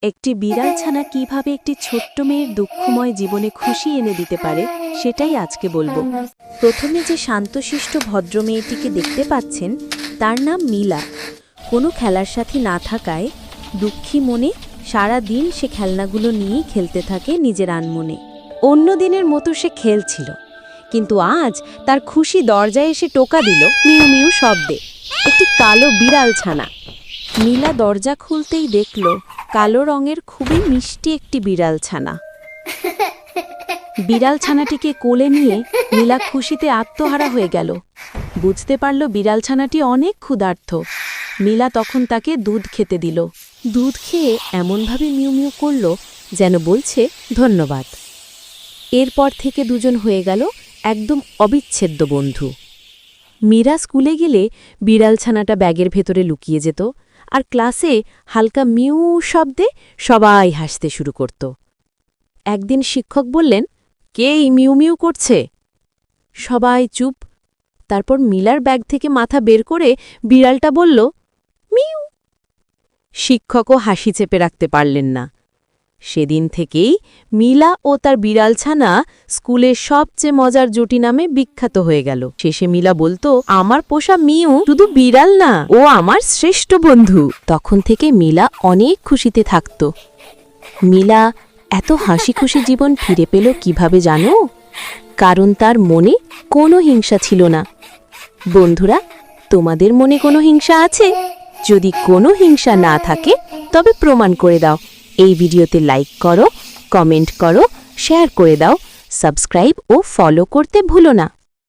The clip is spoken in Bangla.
একটি বিড়াল ছানা কিভাবে একটি ছোট্ট মেয়ের দুঃখময় জীবনে খুশি এনে দিতে পারে সেটাই আজকে বলবো। প্রথমে যে শান্তশিষ্ট ভদ্র মেয়েটিকে দেখতে পাচ্ছেন তার নাম মিলা। কোনো খেলার সাথী না থাকায় দুঃখী মনে সারা দিন সে খেলনাগুলো নিয়েই খেলতে থাকে নিজের আনমনে। অন্য দিনের মতো সে খেলছিল, কিন্তু আজ তার খুশি দরজায় এসে টোকা দিল মিউ মিউ শব্দে একটি কালো বিড়াল ছানা। মিলা দরজা খুলতেই দেখল কালো রঙের খুবই মিষ্টি একটি বিড়াল ছানা। বিড়াল ছানাটিকে কোলে নিয়ে মিলা খুশিতে আত্মহারা হয়ে গেল। বুঝতে পারল বিড়াল ছানাটি অনেক ক্ষুধার্ত। মিলা তখন তাকে দুধ খেতে দিল। দুধ খেয়ে এমনভাবে মিউ মিউ করল যেন বলছে ধন্যবাদ। এরপর থেকে দুজন হয়ে গেল একদম অবিচ্ছেদ্য বন্ধু। মীরা স্কুলে গেলে বিড়াল ছানাটা ব্যাগের ভেতরে লুকিয়ে যেত, আর ক্লাসে হালকা মিউ শব্দে সবাই হাসতে শুরু করত। একদিন শিক্ষক বললেন, কে এই মিউ মিউ করছে? সবাই চুপ। তারপর মিলার ব্যাগ থেকে মাথা বের করে বিড়ালটা বলল, মিউ। শিক্ষকও হাসি চেপে রাখতে পারলেন না। সেদিন থেকেই মিলা ও তার বিড়াল ছানা স্কুলের সবচেয়ে মজার জুটি নামে বিখ্যাত হয়ে গেল। শেষে মিলা বলতো, আমার পোষা মিউ শুধু বিড়াল না, ও আমার শ্রেষ্ঠ বন্ধু। তখন থেকে মিলা অনেক খুশিতে থাকত। মিলা এত হাসি খুশি জীবন ফিরে পেল কিভাবে জানো? কারণ তার মনে কোনো হিংসা ছিল না। বন্ধুরা, তোমাদের মনে কোনো হিংসা আছে? যদি কোনো হিংসা না থাকে তবে প্রমাণ করে দাও। এই ভিডিওতে লাইক করো, কমেন্ট করো, শেয়ার করে দাও, সাবস্ক্রাইব ও ফলো করতে ভুলো না।